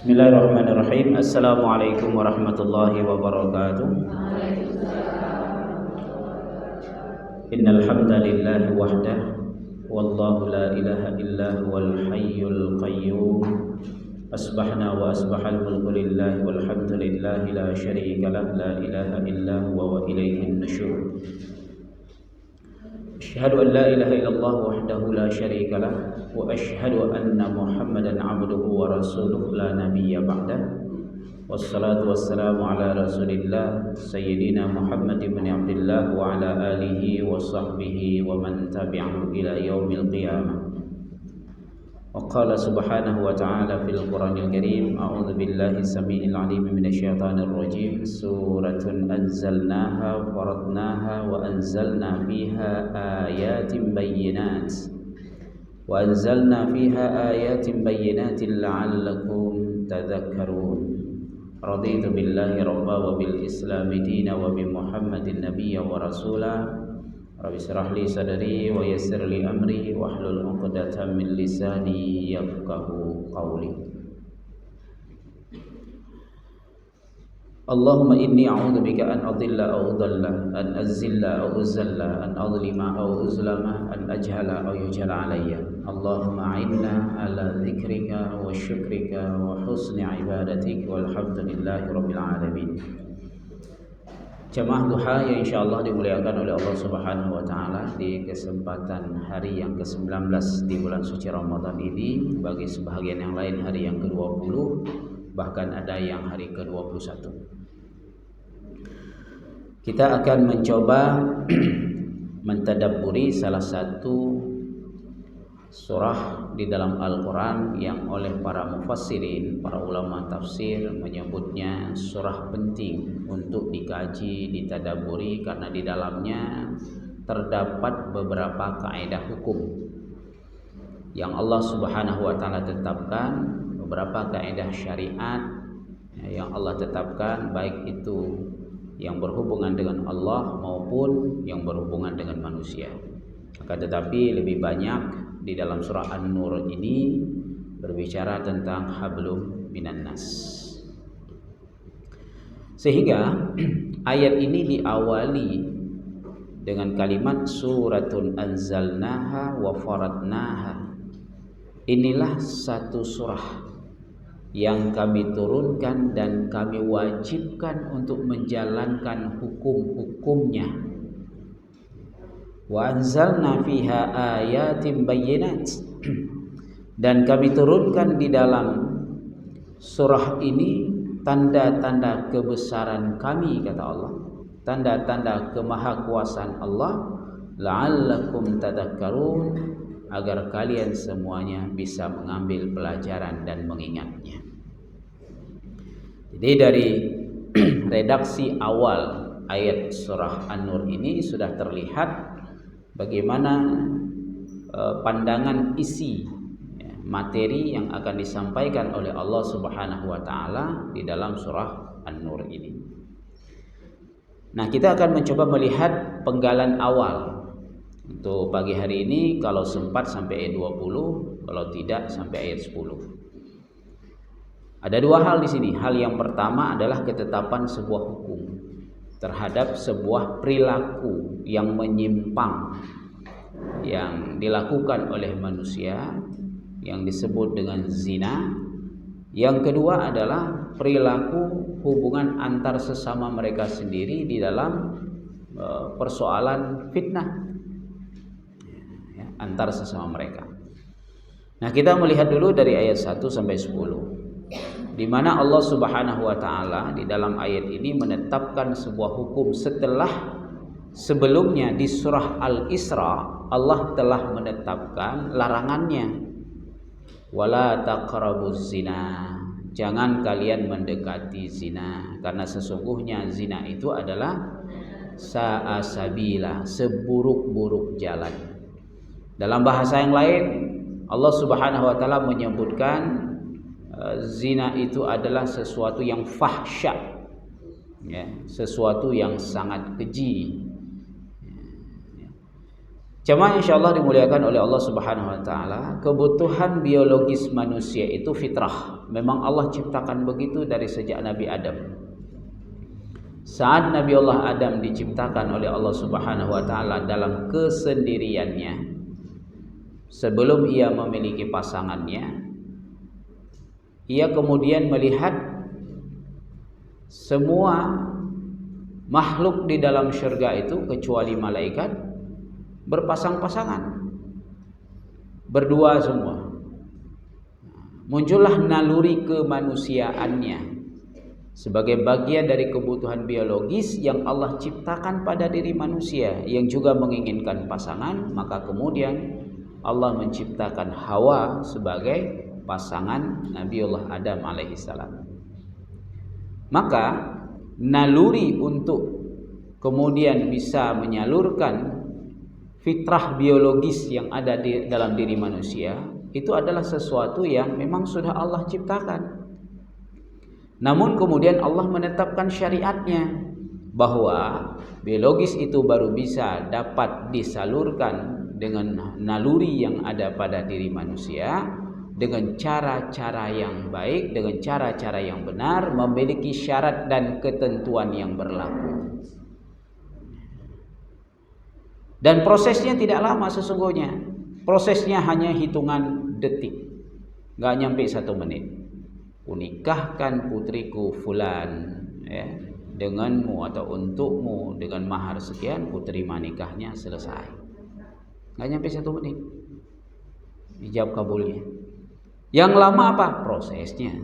Bismillahirrahmanirrahim. Assalamualaikum warahmatullahi wabarakatuh. Innal hamdalillah wahdah wallahu la ilaha illa huwal hayyul qayyum. Asbahna wa asbahal mulku lillahi walhamdulillahi la syarika lah la ilaha illa huwa wa ilaihin nusyur. Asyhadu an la ilaha illallah wahdahu la syarika lah wa asyhadu anna Muhammadan abduhu wa rasuluhu la nabiyya ba'dah. Wassalatu wassalamu ala Rasulillah sayyidina Muhammad ibn Abdullah wa ala alihi wa sahbihi wa man tabi'ahu ila yaumil qiyamah. Wa qala subhanahu wa ta'ala fil Qur'anil Karim, a'udzu billahi samii'il 'aliim minasyaitonir rajim. Suratun anzalnaha wa faradnaha wa anzalna fiha ayatin bayyinatin la'allakum tadhakkarun. Raditu billahi rabba wa bil islami dina wa bi Muhammadin nabiyya wa rasula. Rabbi shrah li sadri wa yassir li amri wahlul 'uqdatam min lisani yafqahu qawli. Allahumma inni a'udzubika an adilla aw udalla, an azilla aw uzalla, an adlima aw uzlama, an ajhala aw yujhala alayya. Allahumma a'inna ala dzikrika wa syukrika wa husni ibadatik walhamdulillahi rabbil alamin. Jamaah duha yang insyaallah dimuliakan oleh Allah Subhanahu wa taala, di kesempatan hari yang ke-19 di bulan suci Ramadan ini, bagi sebahagian yang lain hari yang ke-20, bahkan ada yang hari ke-21. Kita akan mencoba mentadabburi salah satu surah di dalam Al-Quran yang oleh para mufassirin, para ulama tafsir menyebutnya surah penting untuk dikaji, ditadabburi, karena di dalamnya terdapat beberapa kaidah hukum yang Allah Subhanahu wa taala tetapkan, beberapa kaidah syariat yang Allah tetapkan, baik itu yang berhubungan dengan Allah maupun yang berhubungan dengan manusia. Akan tetapi lebih banyak di dalam surah An-Nur ini berbicara tentang hablum minan nas. Sehingga ayat ini diawali dengan kalimat suratun anzalnaha wa faradnaha. Inilah satu surah yang kami turunkan dan kami wajibkan untuk menjalankan hukum-hukumnya. Wa anzalna fiha ayatin bayyinat, dan kami turunkan di dalam surah ini tanda-tanda kebesaran kami, kata Allah, tanda-tanda kemahakuasaan Allah, la'allakum tadhakkarun, agar kalian semuanya bisa mengambil pelajaran dan mengingatnya. Jadi dari redaksi awal ayat surah An-Nur ini sudah terlihat bagaimana pandangan isi materi yang akan disampaikan oleh Allah Subhanahu wa taala di dalam surah An-Nur ini. Nah, kita akan mencoba melihat penggalan awal untuk pagi hari ini, kalau sempat sampai ayat 20, kalau tidak sampai ayat 10. Ada dua hal di sini. Hal yang pertama adalah ketetapan sebuah hukum terhadap sebuah perilaku yang menyimpang yang dilakukan oleh manusia yang disebut dengan zina. Yang kedua adalah perilaku hubungan antar sesama mereka sendiri di dalam persoalan fitnah ya, antar sesama mereka. Nah, kita melihat dulu dari ayat 1 sampai 10. Di mana Allah Subhanahu wa taala di dalam ayat ini menetapkan sebuah hukum setelah sebelumnya di surah Al-Isra Allah telah menetapkan larangannya. Wala taqrabuz zina, jangan kalian mendekati zina, karena sesungguhnya zina itu adalah sa'a sabila, seburuk-buruk jalan. Dalam bahasa yang lain Allah Subhanahu wa taala menyebutkan zina itu adalah sesuatu yang fahsya, ya, sesuatu yang sangat keji. Jemaah insyaallah dimuliakan oleh Allah Subhanahu wa taala, kebutuhan biologis manusia itu fitrah. Memang Allah ciptakan begitu dari sejak Nabi Adam. Saat Nabi Allah Adam diciptakan oleh Allah Subhanahu wa taala dalam kesendiriannya, sebelum ia memiliki pasangannya, ia kemudian melihat semua makhluk di dalam syurga itu kecuali malaikat berpasang-pasangan, berdua semua. Muncullah naluri kemanusiaannya sebagai bagian dari kebutuhan biologis yang Allah ciptakan pada diri manusia yang juga menginginkan pasangan. Maka kemudian Allah menciptakan Hawa sebagai pasangan Nabiullah Adam alaihissalam. Maka naluri untuk kemudian bisa menyalurkan fitrah biologis yang ada di dalam diri manusia itu adalah sesuatu yang memang sudah Allah ciptakan. Namun kemudian Allah menetapkan syariatnya bahwa biologis itu baru bisa dapat disalurkan dengan naluri yang ada pada diri manusia dengan cara-cara yang baik, dengan cara-cara yang benar, memiliki syarat dan ketentuan yang berlaku. Dan prosesnya tidak lama sesungguhnya. Prosesnya hanya hitungan detik. Gak nyampe 1 menit. Kunikahkan putriku fulan ya, denganmu atau untukmu dengan mahar sekian, ku terima nikahnya, selesai. Gak nyampe 1 menit. Ijab kabulnya. Yang lama apa? Prosesnya.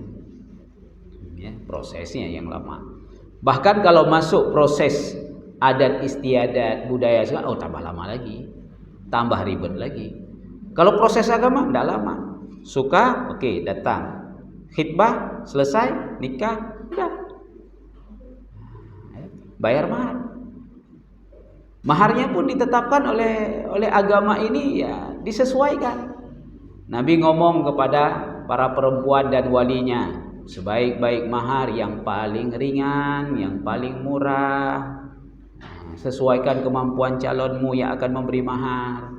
Ya, prosesnya yang lama. Bahkan kalau masuk proses adat istiadat budaya segala, oh tambah lama lagi, tambah ribet lagi. Kalau proses agama tidak lama, suka oke, datang, khitbah selesai, nikah udah, bayar mahar. Maharnya pun ditetapkan oleh agama ini ya, disesuaikan. Nabi ngomong kepada para perempuan dan walinya, sebaik-baik mahar yang paling ringan, yang paling murah. Sesuaikan kemampuan calonmu yang akan memberi mahar.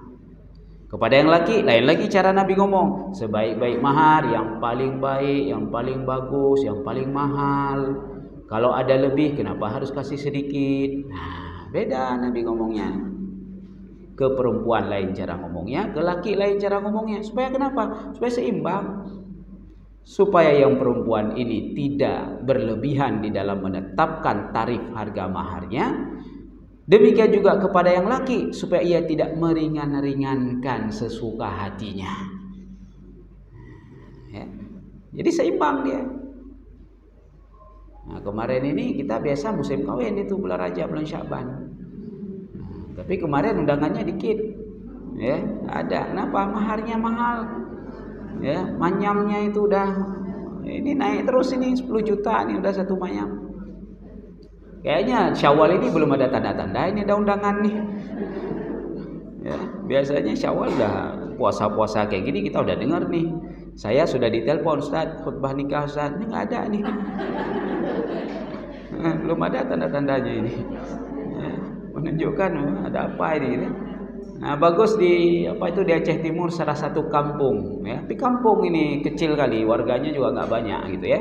Kepada yang laki, lain lagi cara Nabi ngomong, sebaik-baik mahar yang paling baik, yang paling bagus, yang paling mahal. Kalau ada lebih, kenapa harus kasih sedikit? Nah, beda Nabi ngomongnya. Ke perempuan lain cara ngomongnya, ke laki lain cara ngomongnya. Supaya kenapa? Supaya seimbang. Supaya yang perempuan ini tidak berlebihan di dalam menetapkan tarif harga maharnya. Demikian juga kepada yang laki, supaya ia tidak meringan-ringankan sesuka hatinya. Ya. Jadi seimbang dia. Nah, kemarin ini kita biasa musim kawin itu bulan Rajab, bulan Syaban. Tapi kemarin undangannya dikit. Ya, ada. Kenapa? Maharnya mahal. Ya, manyamnya itu udah ini naik terus ini 10 juta nih udah 1 manyam. Kayaknya Syawal ini belum ada tanda-tanda ini ada undangan nih. Ya, biasanya Syawal udah puasa-puasa kayak gini kita udah dengar nih. Saya sudah ditelepon, Ustaz, khutbah nikah Ustaz. Ini enggak ada nih. Belum ada tanda-tandanya ini. Ya, menunjukkan ada apa ini. Nah, bagus di di Aceh Timur salah satu kampung ya. Tapi kampung ini kecil kali, warganya juga enggak banyak gitu ya.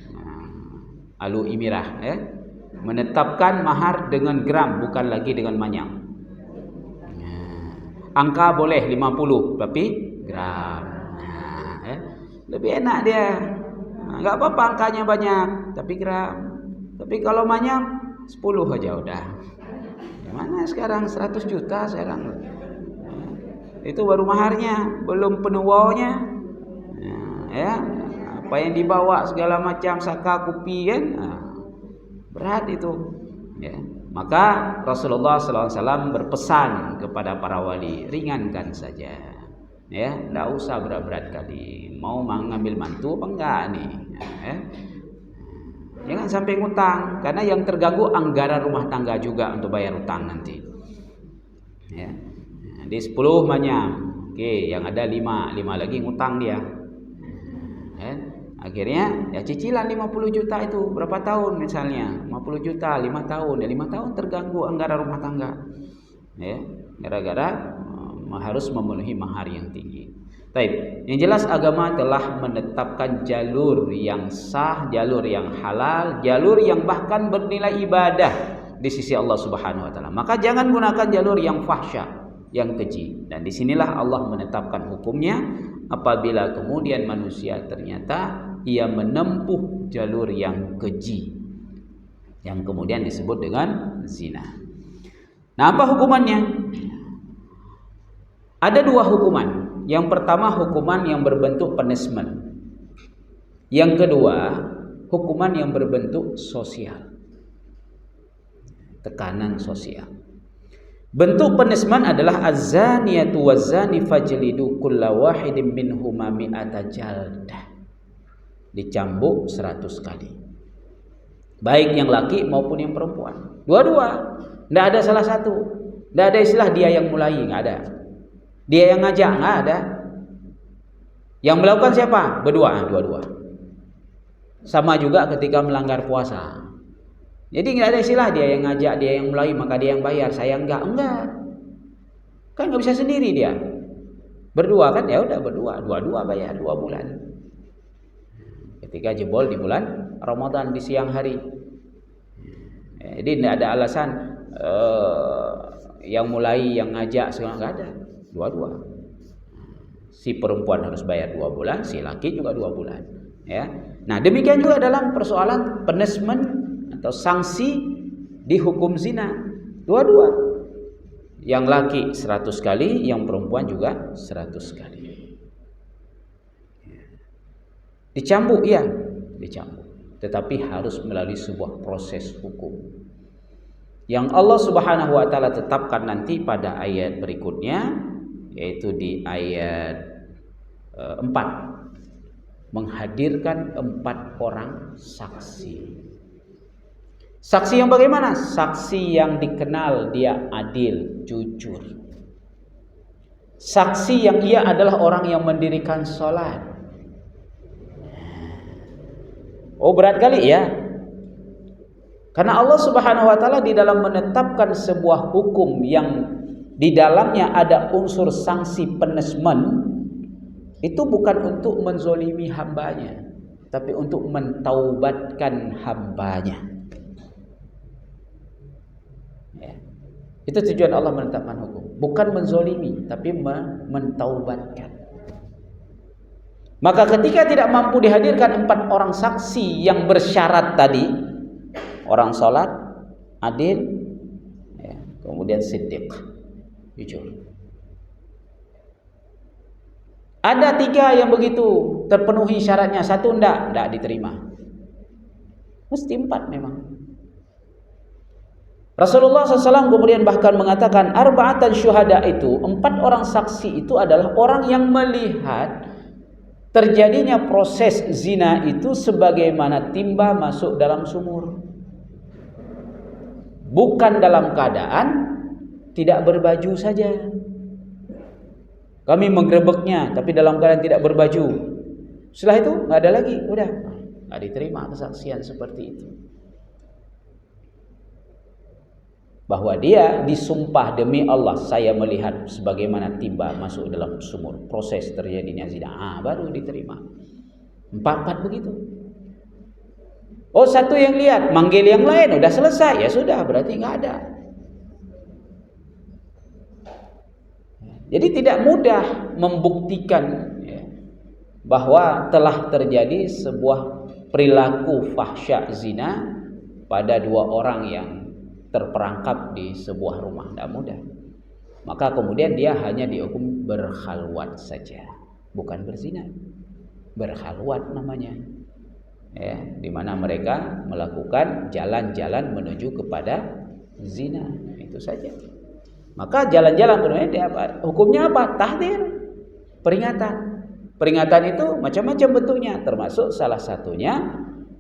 Nah, Alu Imirah ya. Menetapkan mahar dengan gram bukan lagi dengan manyam. Angka boleh 50 tapi gram. Nah, ya. Lebih enak dia. Enggak apa-apa angkanya banyak tapi gram. Tapi kalau manyam 10 aja udah. Gimana sekarang 100 juta sekarang. Itu baru maharnya, belum penuwaunya. Nah, ya. Apa yang dibawa segala macam saka kupi kan. Nah, berat itu ya. Maka Rasulullah SAW berpesan kepada para wali, ringankan saja ya, tidak usah berat-berat kali. Mau mengambil mantu apa enggak nih ya. Jangan sampai ngutang, karena yang terganggu anggaran rumah tangga juga untuk bayar utang nanti ya. Di 10 manyam, oke, yang ada 5 lagi ngutang dia ya. Akhirnya ya cicilan 50 juta itu berapa tahun misalnya 50 juta 5 tahun ya 5 tahun terganggu anggaran rumah tangga ya. gara-gara harus memenuhi mahar yang tinggi. Baik, yang jelas agama telah menetapkan jalur yang sah, jalur yang halal, jalur yang bahkan bernilai ibadah di sisi Allah Subhanahu wa taala. Maka jangan gunakan jalur yang fahsya, yang keji. Dan disinilah Allah menetapkan hukumnya apabila kemudian manusia ternyata ia menempuh jalur yang keji, yang kemudian disebut dengan zina. Nah, apa hukumannya? Ada dua hukuman. Yang pertama hukuman yang berbentuk punishment. Yang kedua hukuman yang berbentuk sosial, tekanan sosial. Bentuk punishment adalah az-zaniyatu waz-zani fajlidu kulla wahidin minhuma mi'ata jaldah. Dicambuk 100 kali. Baik yang laki maupun yang perempuan. Dua-dua. Tidak ada salah satu. Tidak ada istilah dia yang mulai, nggak ada. Dia yang ngajak, nggak ada. Yang melakukan siapa? Berdua, dua-dua. Sama juga ketika melanggar puasa. Jadi nggak ada istilah dia yang ngajak, dia yang mulai, maka dia yang bayar. Saya enggak. Kan nggak bisa sendiri dia. Berdua kan, ya udah berdua, dua-dua bayar 2 bulan. Ketika jebol di bulan Ramadan di siang hari. Jadi tidak ada alasan yang mulai, yang ngajak, semua nggak ada. Dua-dua. Si perempuan harus bayar 2 bulan, si laki juga 2 bulan. Ya. Nah, demikian juga dalam persoalan punishment atau sanksi di hukum zina. Dua-dua. Yang laki 100 kali, yang perempuan juga 100 kali. Dicambuk, ya, dicambuk. Tetapi harus melalui sebuah proses hukum yang Allah Subhanahu wa taala tetapkan nanti pada ayat berikutnya, yaitu di ayat 4, menghadirkan 4 orang saksi. Saksi yang bagaimana? Saksi yang dikenal dia adil, jujur. Saksi yang ia adalah orang yang mendirikan sholat. Oh, berat kali ya. Karena Allah Subhanahu wa taala di dalam menetapkan sebuah hukum yang di dalamnya ada unsur sanksi punishment, itu bukan untuk menzolimi hambanya, tapi untuk mentaubatkan hambanya. Ya. Itu tujuan Allah menetapkan hukum, bukan menzolimi, tapi mentaubatkan. Maka ketika tidak mampu dihadirkan 4 orang saksi yang bersyarat tadi, orang sholat, adil, ya, kemudian siddiq, jujur. Ada 3 yang begitu terpenuhi syaratnya, 1 tidak diterima. Mesti 4 memang. Rasulullah SAW kemudian bahkan mengatakan arba'atan syuhada itu, 4 orang saksi itu adalah orang yang melihat terjadinya proses zina itu sebagaimana timba masuk dalam sumur. Bukan dalam keadaan tidak berbaju saja. Kami menggerebeknya tapi dalam keadaan tidak berbaju. Setelah itu nggak ada lagi, udah nggak diterima kesaksian seperti itu. Bahwa dia disumpah demi Allah, saya melihat sebagaimana timba masuk dalam sumur, proses terjadinya zina, baru diterima. 4 begitu. Oh, 1 yang lihat, manggil yang lain, udah selesai, ya sudah, berarti nggak ada. Jadi tidak mudah membuktikan ya, bahwa telah terjadi sebuah perilaku fahsya zina pada 2 orang yang terperangkap di sebuah rumah, tidak mudah. Maka kemudian dia hanya dihukum berkhalwat saja, bukan berzina. Berkhalwat namanya, ya, di mana mereka melakukan jalan-jalan menuju kepada zina, itu saja. Maka jalan-jalan kemudian hukumnya apa? Tahdzir, peringatan. Peringatan itu macam-macam bentuknya, termasuk salah satunya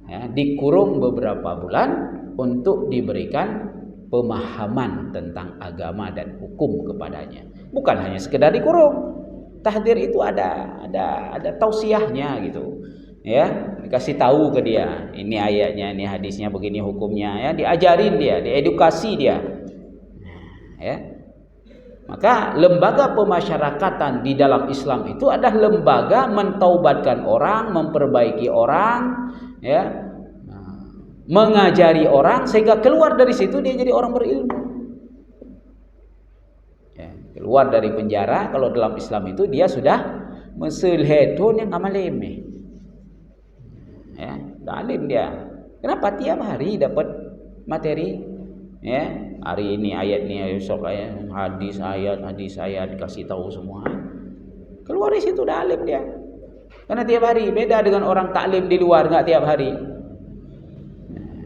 ya, dikurung beberapa bulan untuk diberikan pemahaman tentang agama dan hukum kepadanya. Bukan hanya sekedar dikurung. Tahdzir itu ada tausiahnya gitu. Ya, dikasih tahu ke dia, ini ayatnya, ini hadisnya, begini hukumnya ya, diajarin dia, diedukasi dia. Ya. Maka lembaga pemasyarakatan di dalam Islam itu adalah lembaga mentaubatkan orang, memperbaiki orang, ya, mengajari orang sehingga keluar dari situ dia jadi orang berilmu. Ya, keluar dari penjara kalau dalam Islam itu dia sudah mesulhedun yang amal lemeh. Ya, dalim dia. Kenapa tiap hari dapat materi? Ya, hari ini ayat ini, besok ayat, hadis ayat dikasih tahu semua. Keluar dari situ dah alim dia. Karena tiap hari beda dengan orang taklim di luar, enggak tiap hari.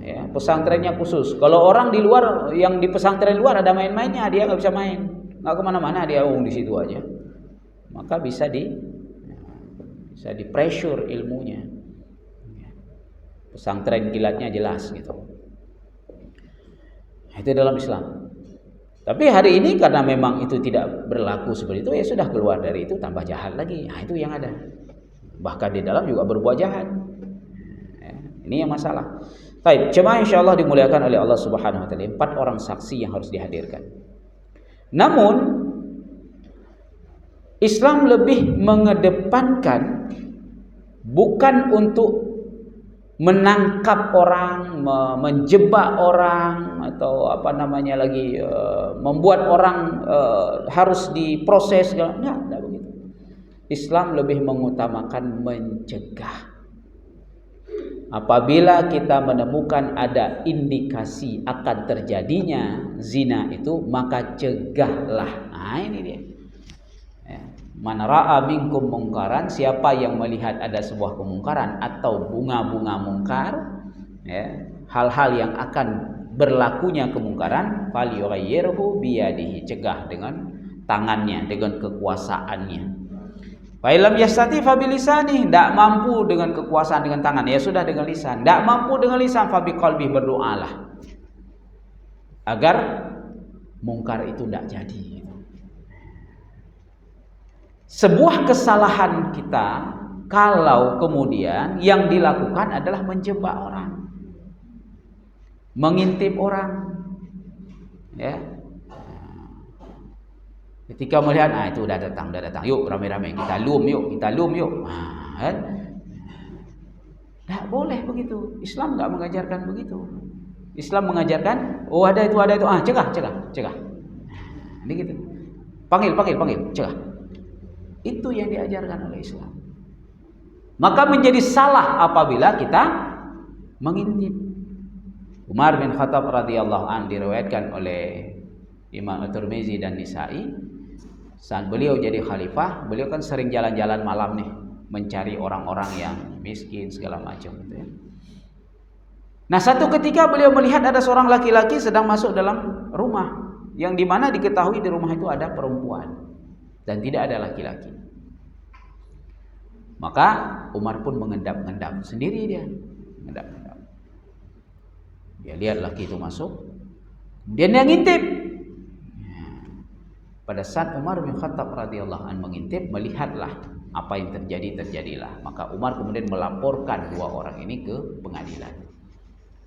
Ya, pesantrennya khusus. Kalau orang di luar yang di pesantren luar ada main-mainnya, dia enggak bisa main. Enggak kemana-mana, dia di situ aja. Maka bisa di pressure ilmunya. Pesantren kilatnya jelas gitu. Itu dalam Islam. Tapi hari ini karena memang itu tidak berlaku seperti itu, ya sudah keluar dari itu tambah jahat lagi. Nah, itu yang ada. Bahkan di dalam juga berbuat jahat. Ya, ini yang masalah. Baik, jemaah insyaallah dimuliakan oleh Allah Subhanahu wa taala. 4 orang saksi yang harus dihadirkan. Namun Islam lebih mengedepankan bukan untuk menangkap orang, menjebak orang, atau apa namanya lagi, membuat orang harus diproses. Enggak begitu. Islam lebih mengutamakan mencegah. Apabila kita menemukan ada indikasi akan terjadinya zina itu, maka cegahlah. Nah, ini dia. Man ra'a minkum mungkaran, siapa yang melihat ada sebuah kemungkaran atau bunga-bunga mungkar, ya, hal-hal yang akan berlakunya kemungkaran, falyughayyirhu biyadihi, cegah dengan tangannya, dengan kekuasaannya. Fa illam yastati fa bilisani, tidak mampu dengan kekuasaan dengan tangan, ya sudah dengan lisan. Tidak mampu dengan lisan, fa biqalbi, berdoalah agar mungkar itu tidak jadi. Sebuah kesalahan kita kalau kemudian yang dilakukan adalah menjebak orang, mengintip orang, ya. Ketika melihat, itu udah datang, yuk ramai-ramai kita lum yuk. Kan? Tidak boleh begitu. Islam nggak mengajarkan begitu. Islam mengajarkan, ada itu, cegah. Ini gitu. Panggil, cegah. Itu yang diajarkan oleh Islam. Maka menjadi salah apabila kita mengintip. Umar bin Khattab radhiyallahu anhu diriwayatkan oleh Imam At-Tirmizi dan Nisa'i, saat beliau jadi khalifah, beliau kan sering jalan-jalan malam nih, mencari orang-orang yang miskin segala macam gitu ya. Nah, satu ketika beliau melihat ada seorang laki-laki sedang masuk dalam rumah, yang dimana diketahui di rumah itu ada perempuan dan tidak ada laki-laki. Maka Umar pun mengendap-endap sendiri, dia mengendap-endap. Dia lihat laki itu masuk, kemudian dia ngintip. Pada saat Umar bin Khattab radhiyallahu anhu mengintip, melihatlah apa yang terjadilah. Maka Umar kemudian melaporkan 2 orang ini ke pengadilan.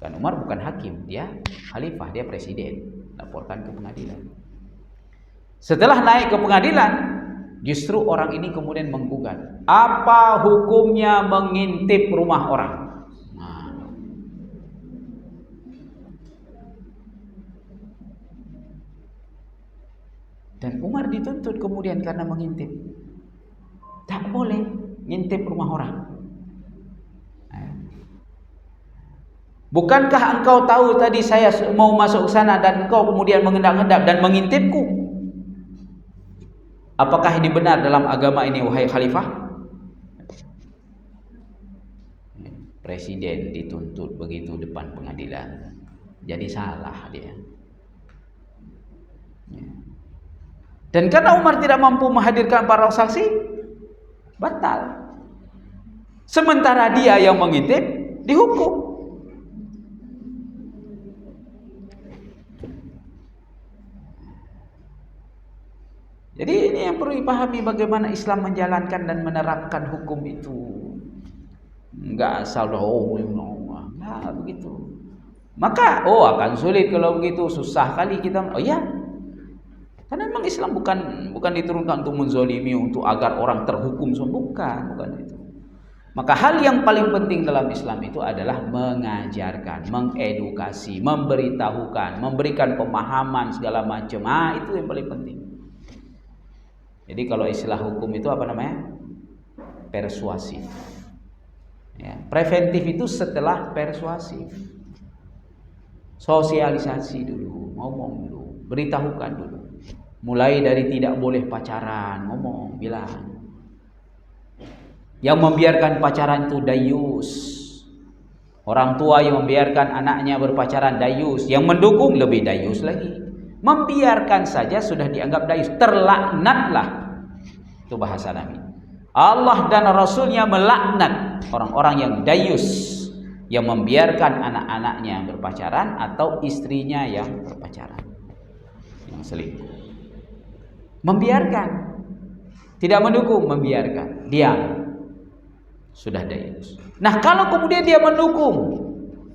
Kan Umar bukan hakim, dia khalifah, dia presiden. Laporkan ke pengadilan. Setelah naik ke pengadilan, justru orang ini kemudian menggugat. Apa hukumnya mengintip rumah orang? Dan Umar dituntut kemudian karena mengintip. Tak boleh ngintip rumah orang. Bukankah engkau tahu tadi saya mau masuk ke sana dan engkau kemudian mengendap-endap dan mengintipku? Apakah ini benar dalam agama ini, wahai khalifah? Presiden dituntut begitu depan pengadilan. Jadi salah dia. Dan karena Umar tidak mampu menghadirkan para saksi, batal. Sementara dia yang mengintip dihukum. Jadi ini yang perlu dipahami, bagaimana Islam menjalankan dan menerapkan hukum itu. Enggak asal nah begitu. Maka akan sulit kalau begitu, susah kali kita. Oh ya, Karena memang Islam bukan diturunkan untuk menzolimi, untuk agar orang terhukum, bukan itu. Maka hal yang paling penting dalam Islam itu adalah mengajarkan, mengedukasi, memberitahukan, memberikan pemahaman segala macam. Itu yang paling penting. Jadi kalau istilah hukum itu apa namanya? Persuasif. Ya, preventif itu setelah persuasif. Sosialisasi dulu, ngomong dulu, beritahukan dulu. Mulai dari tidak boleh pacaran, ngomong, bilang. Yang membiarkan pacaran itu dayus. Orang tua yang membiarkan anaknya berpacaran dayus. Yang mendukung lebih dayus lagi. Membiarkan saja sudah dianggap dayus. Terlaknatlah. Itu bahasa Nabi. Allah dan Rasulnya melaknat orang-orang yang dayus, yang membiarkan anak-anaknya berpacaran atau istrinya yang berpacaran, yang selingkuh. Membiarkan, tidak mendukung, membiarkan, diam. Sudah dayus. Nah, kalau kemudian dia mendukung,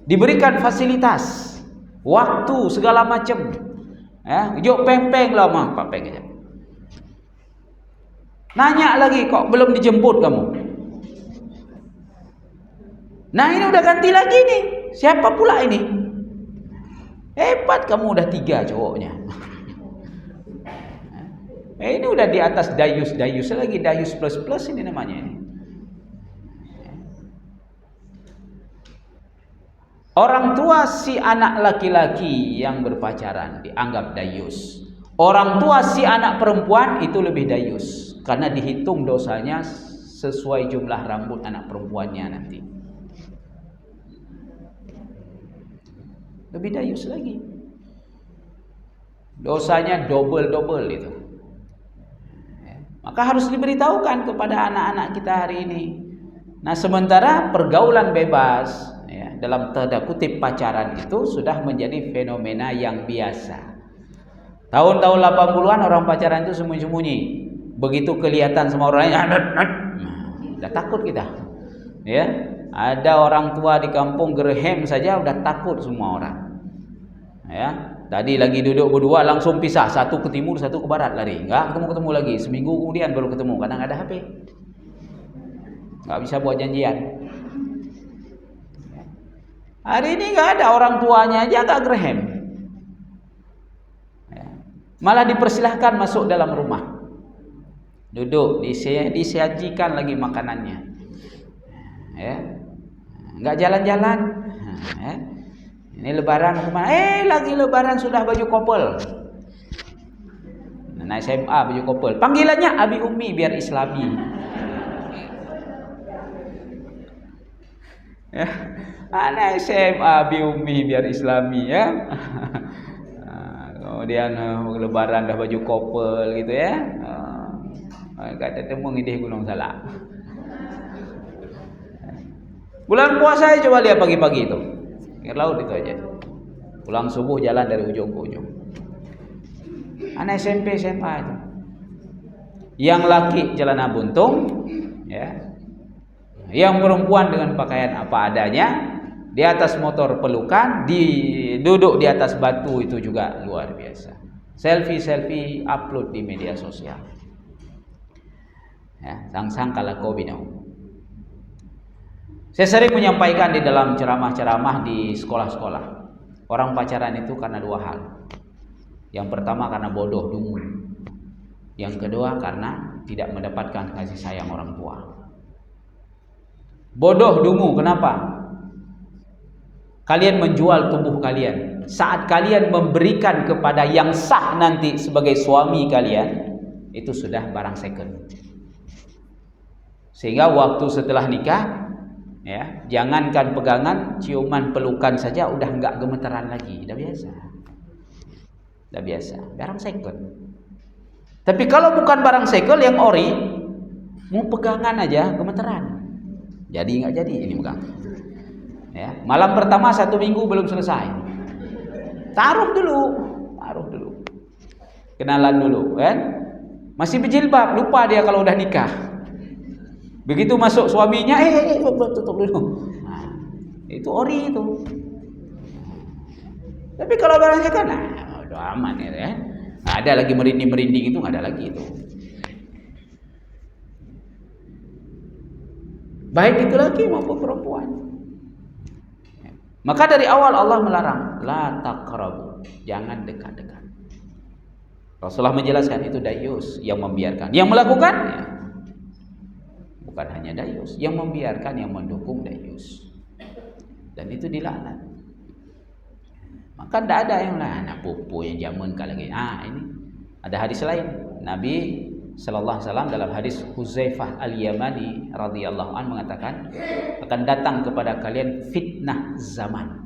diberikan fasilitas, waktu segala macam, jok pempeng lah, Pak peng aja. Nanya lagi, kok belum dijemput kamu? Nah, ini udah ganti lagi nih. Siapa pula ini? Hebat kamu, udah 3 cowoknya. Ini udah di atas dayus lagi, dayus plus ini namanya ini. Orang tua si anak laki-laki yang berpacaran dianggap dayus. Orang tua si anak perempuan itu lebih dayus, karena dihitung dosanya sesuai jumlah rambut anak perempuannya nanti. Lebih dayus lagi. Dosanya double itu. Maka harus diberitahukan kepada anak-anak kita hari ini. Nah, sementara pergaulan bebas, dalam tanda kutip pacaran itu sudah menjadi fenomena yang biasa. Tahun-tahun 80-an orang pacaran itu sembunyi-sembunyi. Begitu kelihatan sama orang lain, udah takut kita. Ya, ada orang tua di kampung gerhem saja udah takut semua orang. Ya, tadi lagi duduk berdua langsung pisah, satu ke timur, satu ke barat lari. Enggak ketemu lagi. Seminggu kemudian baru ketemu karena enggak ada HP. Enggak bisa buat janjian. Hari ini nggak ada, orang tuanya aja agak gerhem. Malah dipersilahkan masuk dalam rumah. Duduk, disajikan lagi makanannya. Nggak jalan-jalan. Ini lebaran kemana? Lagi lebaran sudah baju kopel. Naik SMA baju kopel. Panggilannya Abi Umi biar Islami. Anak SMA Biumi biar Islami ya. Kemudian lebaran dah baju kopel gitu ya. Kata temu ngidih Gunung Salak. Bulan puasa coba lihat pagi-pagi itu. Pinggir laut itu aja. Pulang subuh jalan dari ujung ke ujung. Anak SMP SMA itu. Yang laki celana buntung ya. Yang perempuan dengan pakaian apa adanya, di atas motor pelukan, duduk di atas batu, itu juga luar biasa. Selfie upload di media sosial. Ya, sang-sang kala kau binau. Saya sering menyampaikan di dalam ceramah-ceramah di sekolah-sekolah, orang pacaran itu karena 2 hal. Yang pertama karena bodoh dungu. Yang kedua karena tidak mendapatkan kasih sayang orang tua. Bodoh dungu, kenapa? Kalian menjual tubuh kalian. Saat kalian memberikan kepada yang sah nanti sebagai suami kalian, itu sudah barang second. Sehingga waktu setelah nikah, ya, jangankan pegangan, ciuman, pelukan saja udah enggak gemeteran lagi, udah biasa, barang second. Tapi kalau bukan barang second yang ori, mau pegangan aja gemeteran. Jadi nggak jadi ini pegang. Ya, malam pertama 1 minggu belum selesai. Taruh dulu. Kenalan dulu, kan? Masih berjilbab, lupa dia kalau udah nikah. Begitu masuk suaminya, tutup dulu. Nah, itu ori itu. Tapi kalau barangnya kan, udah aman ya. Nggak ada lagi merinding-merinding itu, nggak ada lagi itu. Baik itu laki maupun perempuan. Maka dari awal Allah melarang, la taqrabu, jangan dekat-dekat. Rasulullah menjelaskan itu dayus yang membiarkan, yang melakukan ya, bukan hanya dayus, yang membiarkan, yang mendukung dayus. Dan itu dilaknat. Maka tidak ada yang lain, anak pupu yang jamun lagi. Ini ada hadis lain. Nabi sallallahu alaihi wasallam dalam hadis Huzaifah Al-Yamani radhiyallahu anhu mengatakan, akan datang kepada kalian fitnah zaman.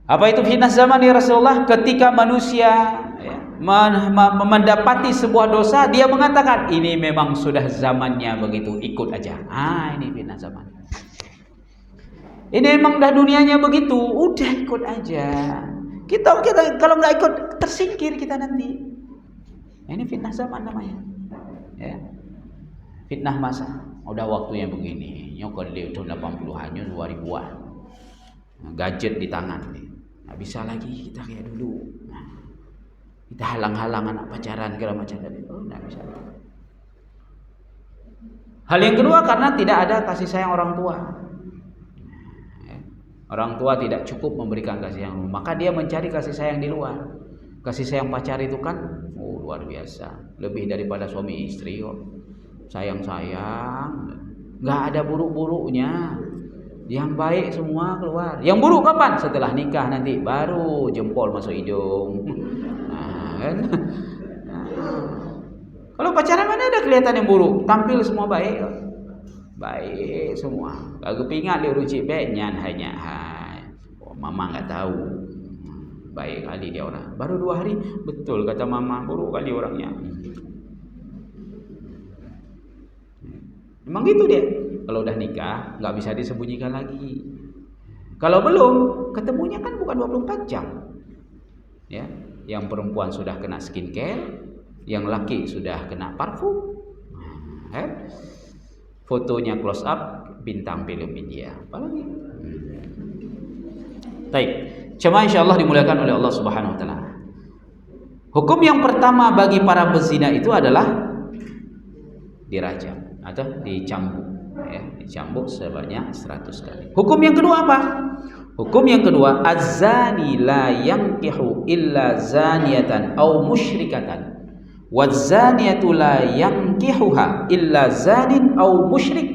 Apa itu fitnah zaman ya Rasulullah? Ketika manusia mendapati sebuah dosa, dia mengatakan ini memang sudah zamannya begitu, ikut aja. Ini fitnah zaman. Ini emang dah dunianya begitu, udah ikut aja. Kita kalau nggak ikut tersingkir kita nanti. Ini fitnah zaman namanya. Ya. Fitnah masa. Udah waktunya begini. Nyokol dia tahun 80-an, 2000-an. Gadget di tangan nih. Nggak bisa lagi kita kayak dulu. Kita halang-halang anak pacaran segala macam tadi. Nggak bisa lagi. Hal yang kedua, karena tidak ada kasih sayang orang tua. Orang tua tidak cukup memberikan kasih sayang, maka dia mencari kasih sayang di luar. Kasih sayang pacar itu kan luar biasa, lebih daripada suami istri kok. Sayang-sayang, nggak ada buruk-buruknya. Yang baik semua keluar. Yang buruk kapan? Setelah nikah nanti baru jempol masuk hidung. Kan? Kalau pacaran mana ada kelihatan yang buruk? Tampil semua baik. Baik semua. Kagak pingat dia rucik benyan hanya. Mama nggak tahu. Baik kali dia orang. Baru 2 hari, betul kata mama, buruk kali orangnya. Memang gitu dia. Kalau udah nikah, nggak bisa disembunyikan lagi. Kalau belum, ketemunya kan bukan 24 jam. Ya, yang perempuan sudah kena skincare, yang laki sudah kena parfum. Fotonya close up bintang film India, apalagi. Baik, cuma insyaallah dimuliakan oleh Allah Subhanahu wa taala. Hukum yang pertama bagi para pezina itu adalah dirajam atau dicambuk, ya, dicambuk sebanyak 100 kali. Hukum yang kedua apa? Hukum yang kedua, az-zani la yankihu illa zaniyatan aw musyrikatan. Waz-zaniyatu la yankihuha illa zanin aw musyrik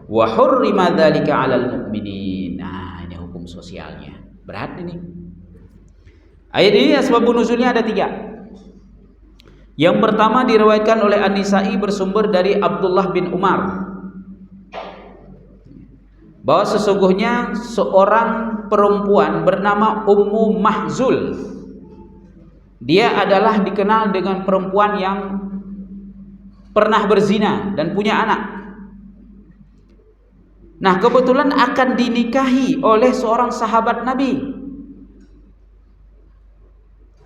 wa hurrima dzalika 'alal mu'minin. Ini hukum sosialnya. Berat ini. Ayat ini asbabun nuzulnya ada 3. Yang pertama diriwayatkan oleh An-Nisa'i bersumber dari Abdullah bin Umar bahwa sesungguhnya seorang perempuan bernama Ummu Mahzul, dia adalah dikenal dengan perempuan yang pernah berzina dan punya anak. Nah, kebetulan akan dinikahi oleh seorang sahabat Nabi.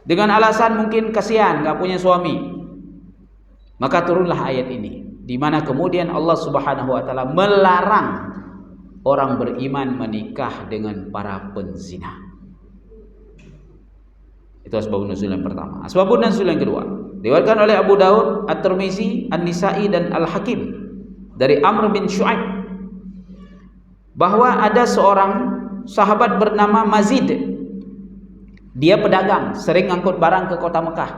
Dengan alasan mungkin kasihan gak punya suami. Maka turunlah ayat ini, di mana kemudian Allah Subhanahu wa taala melarang orang beriman menikah dengan para penzina. Itu asbabun nuzul yang pertama. Asbabun nuzul yang kedua diriwayatkan oleh Abu Daud, At-Tirmizi, An-Nisa'i dan Al-Hakim dari Amr bin Syu'aib bahwa ada seorang sahabat bernama Mazid. Dia pedagang, sering ngangkut barang ke kota Mekah.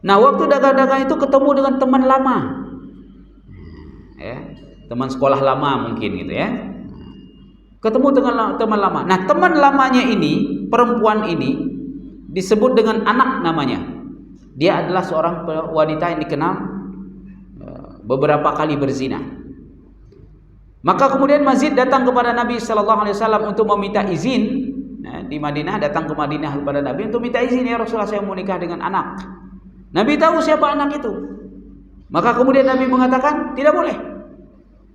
Nah, waktu dagang-dagang itu ketemu dengan teman lama. Ya, teman sekolah lama mungkin gitu ya. Ketemu dengan teman lama. Nah, teman lamanya ini, perempuan ini disebut dengan Anak namanya. Dia adalah seorang wanita yang dikenal beberapa kali berzina. Maka kemudian Mazid datang kepada Nabi sallallahu alaihi wasallam untuk meminta izin. Di Madinah, datang ke Madinah kepada Nabi untuk minta izin, ya Rasulullah, saya mau nikah dengan anak. Nabi tahu siapa anak itu. Maka kemudian Nabi mengatakan tidak boleh.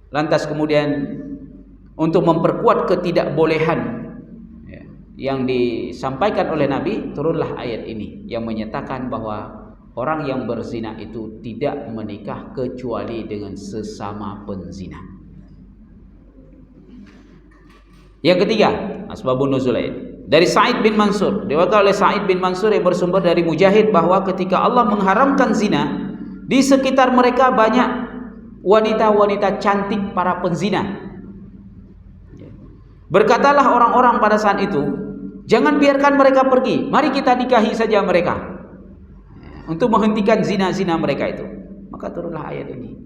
Lantas kemudian untuk memperkuat ketidakbolehan yang disampaikan oleh Nabi, turunlah ayat ini yang menyatakan bahwa orang yang berzina itu tidak menikah kecuali dengan sesama penzina. Yang ketiga, asbabun nuzul ayat. Dari Sa'id bin Mansur, diriwayatkan oleh Sa'id bin Mansur yang bersumber dari Mujahid bahwa ketika Allah mengharamkan zina, di sekitar mereka banyak wanita-wanita cantik para penzina. Berkatalah orang-orang pada saat itu, jangan biarkan mereka pergi, mari kita nikahi saja mereka untuk menghentikan zina-zina mereka itu. Maka turunlah ayat ini,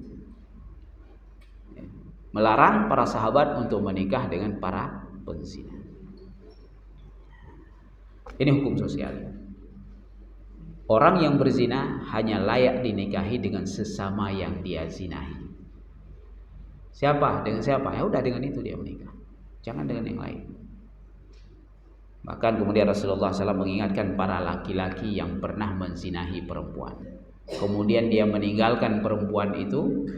melarang para sahabat untuk menikah dengan para penzina. Ini hukum sosial. Orang yang berzina hanya layak dinikahi dengan sesama yang dia zinahi. Siapa? Dengan siapa? Ya udah, dengan itu dia menikah. Jangan dengan yang lain. Bahkan kemudian Rasulullah SAW mengingatkan para laki-laki yang pernah menzinahi perempuan, kemudian dia meninggalkan perempuan itu,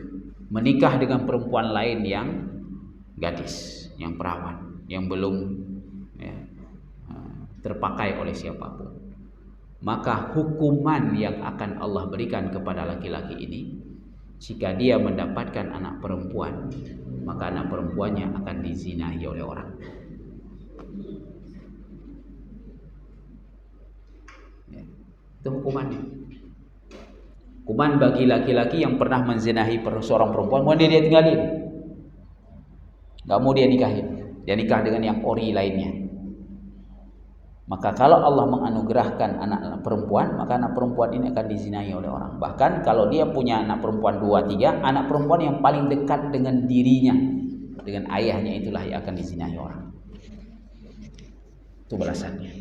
menikah dengan perempuan lain yang gadis, yang perawan, yang belum terpakai oleh siapapun. Maka hukuman yang akan Allah berikan kepada laki-laki ini, jika dia mendapatkan anak perempuan, maka anak perempuannya akan dizinahi oleh orang. Itu hukumannya. Hukuman bagi laki-laki yang pernah menzinahi seorang perempuan, mau dia tinggalin, gak mau dia nikahin, dia nikah dengan yang ori lainnya. Maka kalau Allah menganugerahkan anak perempuan, maka anak perempuan ini akan dizinahi oleh orang. Bahkan kalau dia punya anak perempuan 2, 3, anak perempuan yang paling dekat dengan dirinya, dengan ayahnya, itulah yang akan dizinahi orang. Itu balasannya.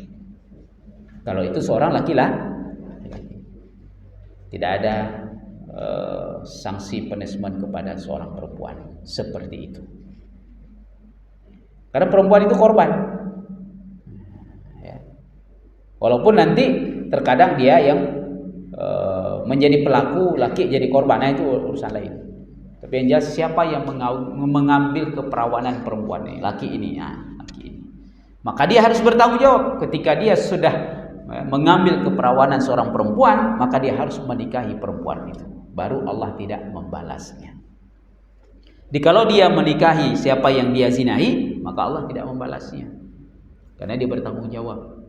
Kalau itu seorang laki-laki, tidak ada sanksi punishment kepada seorang perempuan seperti itu. Karena perempuan itu korban. Walaupun nanti terkadang dia yang menjadi pelaku, laki jadi korban, nah itu urusan lain. Tapi yang jelas siapa yang mengambil keperawanan perempuan ini, laki ini, laki ini, maka dia harus bertanggung jawab. Ketika dia sudah mengambil keperawanan seorang perempuan, maka dia harus menikahi perempuan itu. Baru Allah tidak membalasnya. Jikalau dia menikahi siapa yang dia zinahi, maka Allah tidak membalasnya, karena dia bertanggung jawab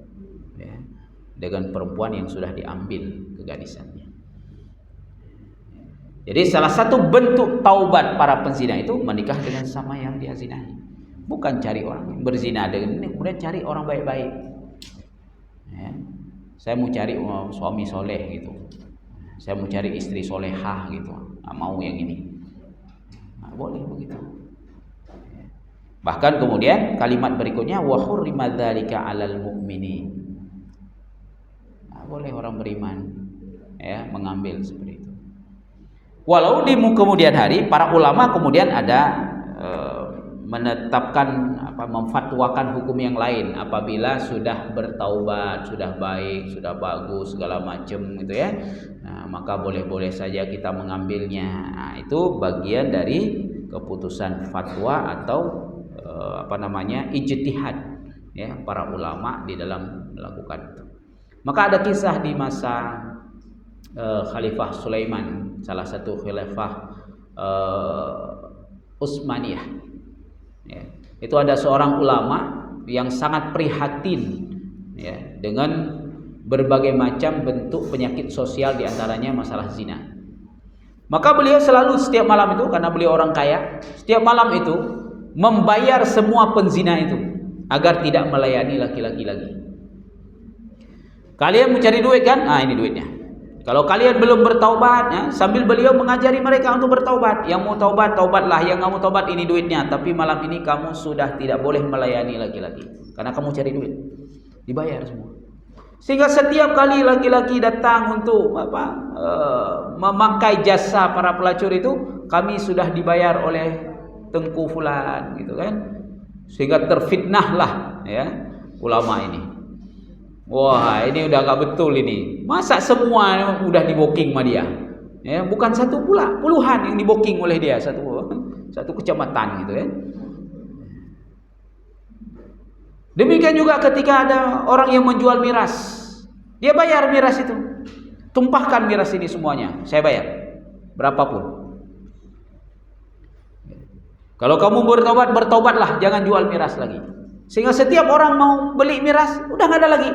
dengan perempuan yang sudah diambil kegadisannya. Jadi salah satu bentuk taubat para penzina itu menikah dengan sama yang dia zinahi. Bukan cari orang yang berzina dengan ini kemudian cari orang baik-baik. Saya mau cari suami soleh gitu, saya mau cari istri solehah gitu, mau yang ini, boleh begitu. Bahkan kemudian kalimat berikutnya, wa hurrima dzalika 'alal mu'minin. Boleh orang beriman mengambil seperti itu. Walau di kemudian hari para ulama kemudian ada menetapkan memfatwakan hukum yang lain apabila sudah bertaubat, sudah baik, sudah bagus segala macam gitu ya. Maka boleh-boleh saja kita mengambilnya. Itu bagian dari keputusan fatwa atau ijtihad para ulama di dalam melakukan itu. Maka ada kisah di masa Khalifah Sulaiman, salah satu khalifah Utsmaniyah. Itu ada seorang ulama yang sangat prihatin dengan berbagai macam bentuk penyakit sosial, diantaranya masalah zina. Maka beliau selalu setiap malam itu, karena beliau orang kaya, setiap malam itu membayar semua penzina itu agar tidak melayani laki-laki lagi. Kalian mencari duit kan? Ini duitnya. Kalau kalian belum bertaubat, sambil beliau mengajari mereka untuk bertaubat. Yang mau taubat, taubatlah. Yang nggak mau taubat, ini duitnya. Tapi malam ini kamu sudah tidak boleh melayani laki-laki, karena kamu cari duit. Dibayar semua. Sehingga setiap kali laki-laki datang untuk memakai jasa para pelacur itu, kami sudah dibayar oleh Tengku Fulan, gitu kan? Sehingga terfitnahlah ulama ini. Wah, ini udah gak betul ini. Masa semua udah di booking sama dia? Bukan satu pula, puluhan yang di booking oleh dia, satu kecamatan gitu kan. Demikian juga ketika ada orang yang menjual miras, dia bayar miras itu. Tumpahkan miras ini semuanya, saya bayar berapapun. Kalau kamu bertobat, bertobatlah, jangan jual miras lagi. Sehingga setiap orang mau beli miras, udah nggak ada lagi.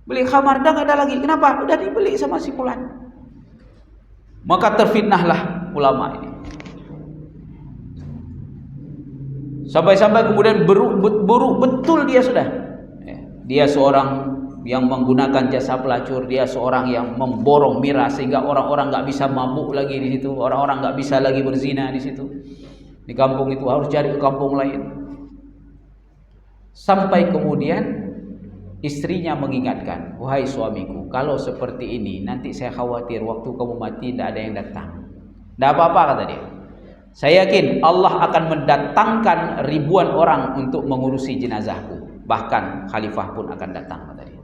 Beli khamar, udah nggak ada lagi. Kenapa? Udah dibeli sama si fulan. Maka terfitnahlah ulama ini. Sampai-sampai kemudian buruk betul dia sudah. Dia seorang yang menggunakan jasa pelacur, dia seorang yang memborong miras sehingga orang-orang nggak bisa mabuk lagi di situ, orang-orang nggak bisa lagi berzina di situ. Di kampung itu harus cari ke kampung lain. Sampai kemudian istrinya mengingatkan, wahai suamiku, kalau seperti ini nanti saya khawatir waktu kamu mati tidak ada yang datang. Tidak apa-apa, kata dia. Saya yakin Allah akan mendatangkan ribuan orang untuk mengurusi jenazahku. Bahkan khalifah pun akan datang, kata dia.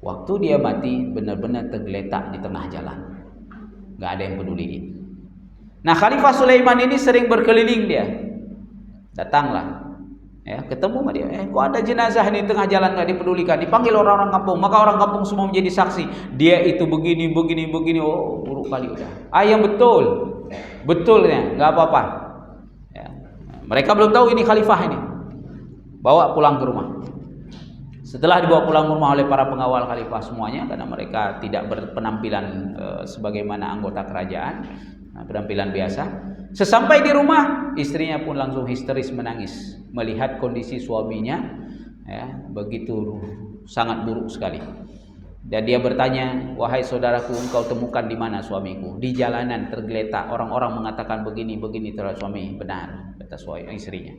Waktu dia mati benar-benar tergeletak di tengah jalan. Gak ada yang peduliin. Nah, Khalifah Sulaiman ini sering berkeliling dia. Datanglah. Ya, ketemu sama dia. Kok ada jenazah ini tengah jalan gak dipedulikan? Dipanggil orang-orang kampung. Maka orang kampung semua menjadi saksi. Dia itu begini. Oh, buruk kali udah. Yang betul. Betul ya, nggak apa-apa. Ya. Mereka belum tahu ini khalifah ini. Bawa pulang ke rumah. Setelah dibawa pulang ke rumah oleh para pengawal khalifah semuanya, karena mereka tidak berpenampilan sebagaimana anggota kerajaan, penampilan biasa. Sesampai di rumah, istrinya pun langsung histeris menangis melihat kondisi suaminya, ya, begitu sangat buruk sekali. Dan dia bertanya, wahai saudaraku, engkau temukan di mana suamiku? Di jalanan tergeletak, orang-orang mengatakan begini terhadap suami. Benar, kata suami istrinya.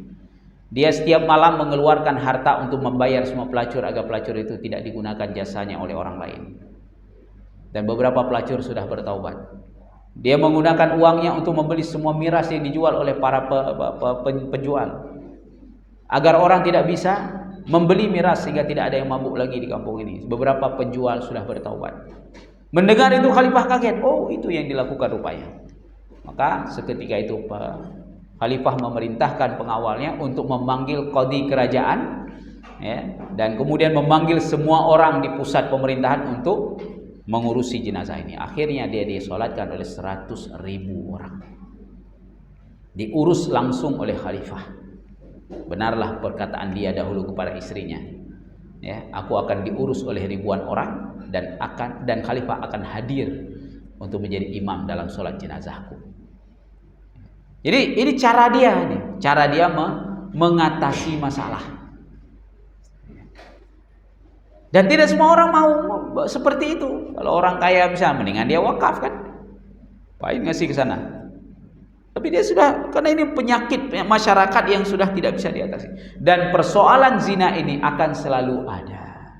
Dia setiap malam mengeluarkan harta untuk membayar semua pelacur agar pelacur itu tidak digunakan jasanya oleh orang lain. Dan beberapa pelacur sudah bertaubat. Dia menggunakan uangnya untuk membeli semua miras yang dijual oleh para penjual. Agar orang tidak bisa membeli miras sehingga tidak ada yang mabuk lagi di kampung ini. Beberapa penjual sudah bertaubat. Mendengar itu khalifah kaget. Oh, itu yang dilakukan rupanya. Maka seketika itu khalifah memerintahkan pengawalnya untuk memanggil qadhi kerajaan, ya, dan kemudian memanggil semua orang di pusat pemerintahan untuk mengurusi jenazah ini. Akhirnya dia disolatkan oleh 100.000 orang. Diurus langsung oleh khalifah. Benarlah perkataan dia dahulu kepada istrinya, ya, aku akan diurus oleh ribuan orang dan khalifah akan hadir untuk menjadi imam dalam sholat jenazahku. Jadi ini cara dia mengatasi masalah. Dan tidak semua orang mau seperti itu. Kalau orang kaya misalnya, mendingan dia wakaf kan, ngapain ngasih ke sana. Tapi dia sudah, karena ini penyakit masyarakat yang sudah tidak bisa diatasi. Dan persoalan zina ini akan selalu ada.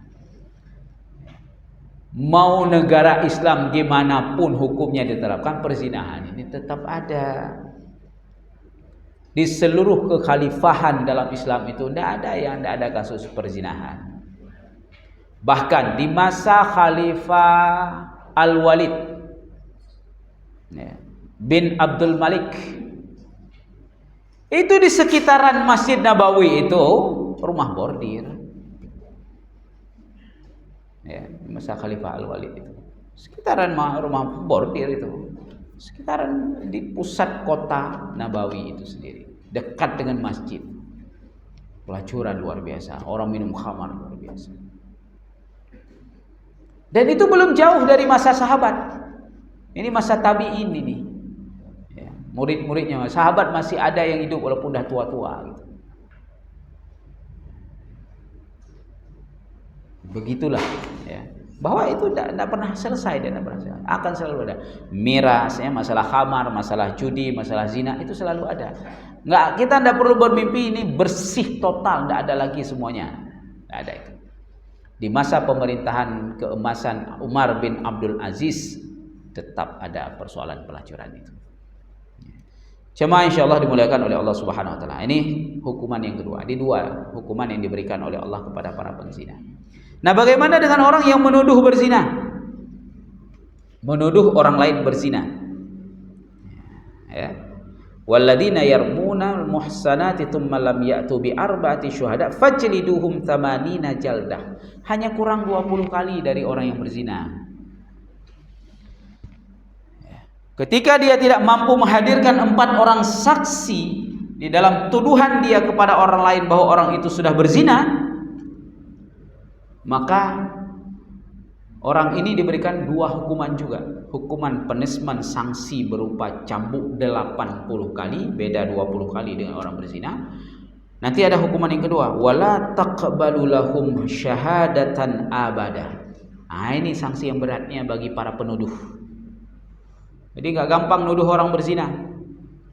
Mau negara Islam gimana pun hukumnya diterapkan, perzinahan ini tetap ada. Di seluruh kekhalifahan dalam Islam itu tidak ada kasus perzinahan. Bahkan di masa Khalifah Al-Walid bin Abdul Malik, itu di sekitaran Masjid Nabawi itu rumah bordir, ya, masa Khalifah Al-Walid itu sekitaran rumah bordir itu, sekitaran di pusat kota Nabawi itu sendiri, dekat dengan masjid. Pelacuran luar biasa, orang minum khamar luar biasa. Dan itu belum jauh dari masa sahabat. Ini masa tabi'in ini. Ya, murid-muridnya, sahabat masih ada yang hidup walaupun dah tua-tua gitu. Begitulah, ya. Bahwa itu tidak pernah selesai dan tidak pernah selesai. Akan selalu ada. Miras, ya, masalah khamar, masalah judi, masalah zina, itu selalu ada. Kita tidak perlu bermimpi ini bersih total, tidak ada lagi semuanya. Tidak ada itu. Di masa pemerintahan keemasan Umar bin Abdul Aziz tetap ada persoalan pelacuran itu. Jemaah insyaallah dimuliakan oleh Allah Subhanahu wa taala. Ini hukuman yang kedua. Di dua hukuman yang diberikan oleh Allah kepada para penzina. Nah, bagaimana dengan orang yang menuduh berzina? Menuduh orang lain berzina. Ya. Walladzina yarmuna al-muhsanati tsumma lam ya'tu bi arba'ati syuhada fajliduhum 80 jaldah. Hanya kurang 20 kali dari orang yang berzina. Ketika dia tidak mampu menghadirkan 4 orang saksi, di dalam tuduhan dia kepada orang lain bahwa orang itu sudah berzina, maka orang ini diberikan dua hukuman juga. Hukuman punishment, sanksi berupa cambuk 80 kali, beda 20 kali dengan orang berzina. Nanti ada hukuman yang kedua, wala taqbalu lahum syahadatan abada. Ini sanksi yang beratnya bagi para penuduh. Jadi nggak gampang nuduh orang berzina.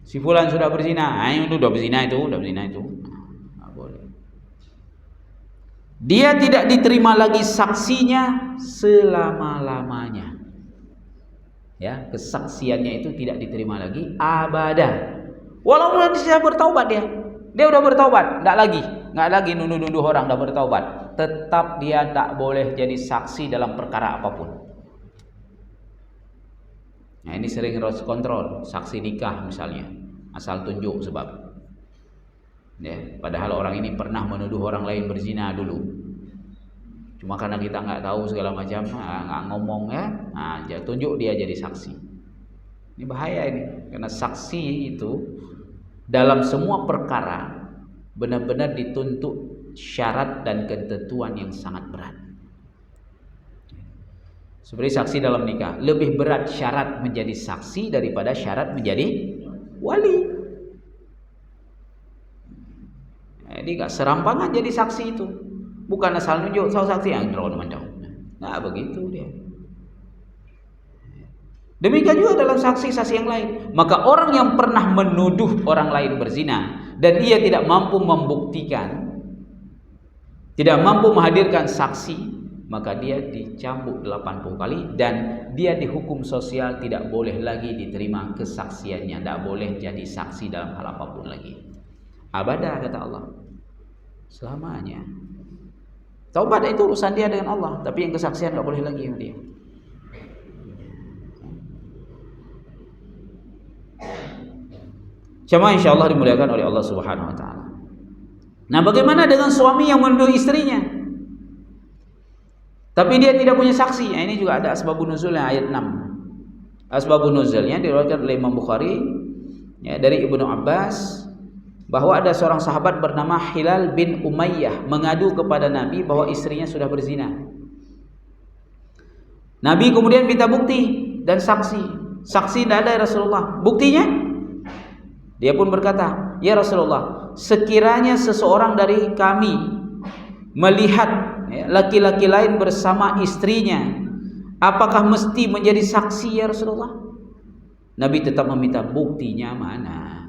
Si fulan sudah berzina, itu udah berzina itu. Nggak boleh. Dia tidak diterima lagi saksinya selama-lamanya. Ya, kesaksiannya itu tidak diterima lagi abada. Walaupun dia bertaubat dia udah bertaubat, nggak lagi nuduh-nuduh orang, udah bertaubat, tetap dia tak boleh jadi saksi dalam perkara apapun. Nah, ini sering harus kontrol, saksi nikah misalnya, asal tunjuk sebab. Ya, padahal orang ini pernah menuduh orang lain berzina dulu. Cuma karena kita nggak tahu segala macam, nggak ngomong ya, tunjuk dia jadi saksi. Ini bahaya ini, karena saksi itu dalam semua perkara benar-benar dituntut syarat dan ketentuan yang sangat berat. Seperti saksi dalam nikah, lebih berat syarat menjadi saksi daripada syarat menjadi wali. Jadi gak serampangan jadi saksi itu. Bukan asal nunjuk saksi yang drone mandang. Nah begitu dia. Demikian juga dalam saksi-saksi yang lain. Maka orang yang pernah menuduh orang lain berzina dan ia tidak mampu membuktikan, tidak mampu menghadirkan saksi, maka dia dicambuk 80 kali dan dia dihukum sosial, tidak boleh lagi diterima kesaksiannya, tidak boleh jadi saksi dalam hal apapun lagi. Abada kata Allah. Selamanya. Taubat itu urusan dia dengan Allah, tapi yang kesaksian tidak boleh lagi sama dia. Jemaah insyaallah dimuliakan oleh Allah Subhanahu wa taala. Nah, bagaimana dengan suami yang menuduh istrinya tapi dia tidak punya saksi? Nah, ini juga ada asbabun nuzulnya ayat 6. Asbabun nuzulnya diriwayatkan oleh Imam Bukhari ya, dari Ibnu Abbas bahwa ada seorang sahabat bernama Hilal bin Umayyah mengadu kepada Nabi bahwa istrinya sudah berzina. Nabi kemudian minta bukti dan saksi. Saksi tidak ada ya Rasulullah. Buktinya? Dia pun berkata, ya Rasulullah, sekiranya seseorang dari kami melihat laki-laki lain bersama istrinya, apakah mesti menjadi saksi ya Rasulullah? Nabi tetap meminta buktinya mana.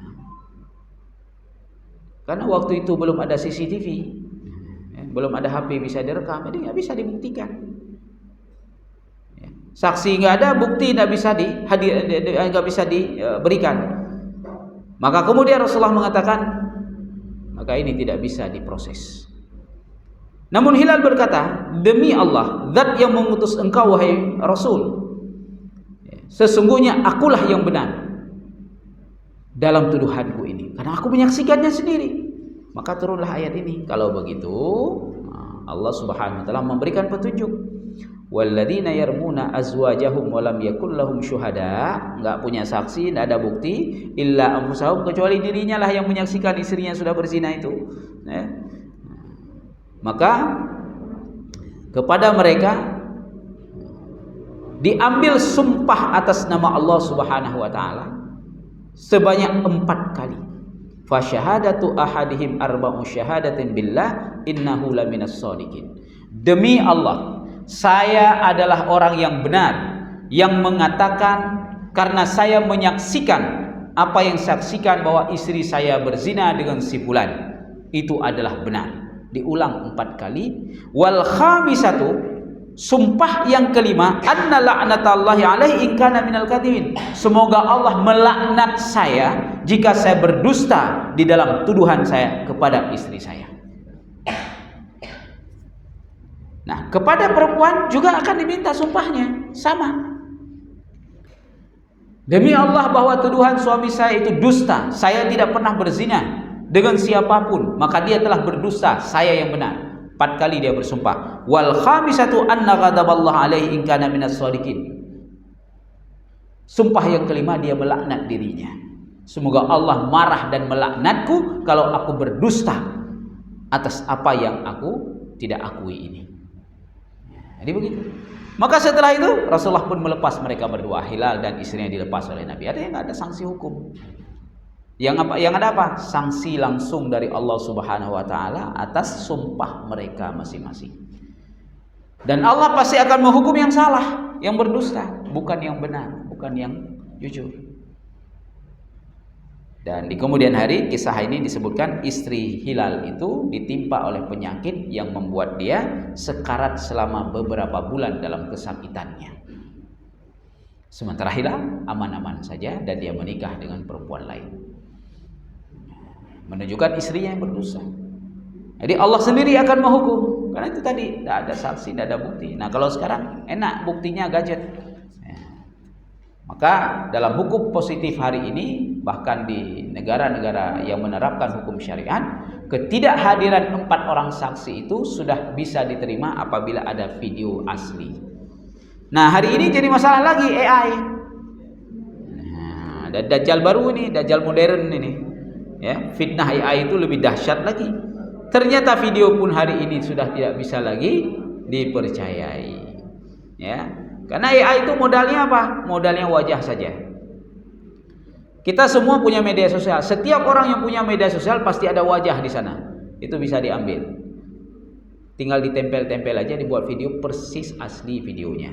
Karena waktu itu belum ada CCTV, belum ada HP bisa direkam, jadi nggak bisa dibuktikan. Saksi nggak ada, bukti nggak bisa diberikan. Maka kemudian Rasulullah mengatakan, maka ini tidak bisa diproses. Namun Hilal berkata, demi Allah, zat yang mengutus engkau wahai Rasul, sesungguhnya akulah yang benar dalam tuduhanku ini, karena aku menyaksikannya sendiri. Maka turunlah ayat ini. Kalau begitu, Allah Subhanahu wa taala memberikan petunjuk. Walladzina yarmuna azwajahum wa lam yakul lahum syuhada, enggak punya saksi, enggak ada bukti, illa anfusahum, kecuali dirinya lah yang menyaksikan istrinya sudah berzina itu. Maka kepada mereka diambil sumpah atas nama Allah Subhanahu wa taala sebanyak 4 kali. Fa syahadatu ahadihim arba'u syahadatin billah innahu laminas shadiqin. Demi Allah, saya adalah orang yang benar yang mengatakan karena saya menyaksikan apa yang saksikan bahwa istri saya berzina dengan si fulan itu adalah benar. Diulang 4 kali. Wal khamisatu, sumpah yang kelima, anna la'natallahi alaihi in kana minal kadhibin. Semoga Allah melaknat saya jika saya berdusta di dalam tuduhan saya kepada istri saya. Nah, kepada perempuan juga akan diminta sumpahnya sama. Demi Allah bahwa tuduhan suami saya itu dusta, saya tidak pernah berzina dengan siapapun, maka dia telah berdusta, saya yang benar. 4 kali dia bersumpah. Wal khamisatu anna ghadaballahu alaihi in kana minas shadiqin. Sumpah yang kelima dia melaknat dirinya. Semoga Allah marah dan melaknatku kalau aku berdusta atas apa yang aku tidak akui ini. Jadi begitu. Maka setelah itu Rasulullah pun melepas mereka berdua, Hilal dan istrinya dilepas oleh Nabi. Artinya nggak ada sanksi hukum. Yang ada apa? Sanksi langsung dari Allah Subhanahu wa taala atas sumpah mereka masing-masing. Dan Allah pasti akan menghukum yang salah, yang berdusta, bukan yang benar, bukan yang jujur. Dan di kemudian hari kisah ini disebutkan istri Hilal itu ditimpa oleh penyakit yang membuat dia sekarat selama beberapa bulan dalam kesakitannya. Sementara Hilal aman-aman saja dan dia menikah dengan perempuan lain. Menunjukkan istrinya yang berdosa. Jadi Allah sendiri akan menghukum. Karena itu tadi tidak ada saksi, tidak ada bukti. Nah kalau sekarang enak buktinya gadget. Maka dalam hukum positif hari ini, bahkan di negara-negara yang menerapkan hukum syariat, ketidakhadiran 4 orang saksi itu sudah bisa diterima apabila ada video asli. Nah hari ini jadi masalah lagi AI. Nah, ada Dajjal baru ini, Dajjal modern ini. Ya, fitnah AI itu lebih dahsyat lagi. Ternyata video pun hari ini sudah tidak bisa lagi dipercayai. Ya, karena AI itu modalnya apa? Modalnya wajah saja. Kita semua punya media sosial. Setiap orang yang punya media sosial pasti ada wajah di sana. Itu bisa diambil. Tinggal ditempel-tempel aja, dibuat video persis asli videonya.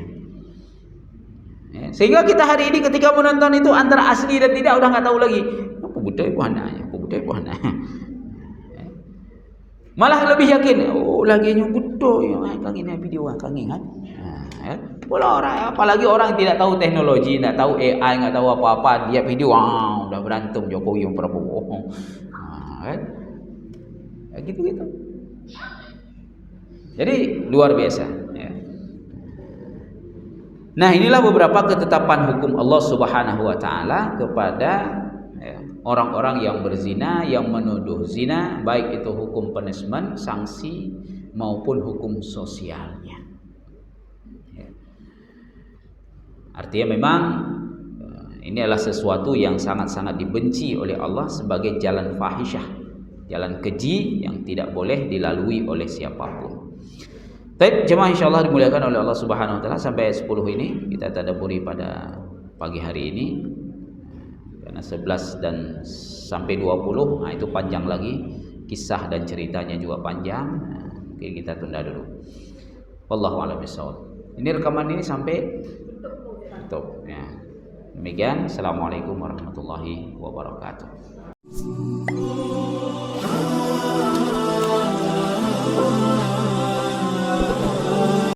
Ya, sehingga kita hari ini ketika menonton itu antara asli dan tidak udah nggak tahu lagi. Apa budaya buhananya? Apa budaya buhananya? Malah lebih yakin, oh lagi nyubuto yang kangina video kangin kan. Pula orang, apalagi orang tidak tahu teknologi, tidak tahu AI, nggak tahu apa-apa, dia video udah berantem Jokowi yang Prabowo. Kan? Ya, gitu-gitu. Jadi luar biasa. Ya. Nah inilah beberapa ketetapan hukum Allah Subhanahu wa taala kepada orang-orang yang berzina, yang menuduh zina, baik itu hukum punishment, sanksi maupun hukum sosialnya. Ya. Artinya memang ini adalah sesuatu yang sangat-sangat dibenci oleh Allah sebagai jalan fahisyah, jalan keji yang tidak boleh dilalui oleh siapapun. Baik, jemaah insyaallah dimuliakan oleh Allah Subhanahu wa taala, sampai 10 ini kita tadabburi pada pagi hari ini. Karena 11 dan sampai 20, nah itu panjang lagi, kisah dan ceritanya juga panjang. Nah, oke, kita tunda dulu. Wallahu a'lam bishawab. Ini rekaman ini sampai tutup ya. Demikian, assalamualaikum warahmatullahi wabarakatuh.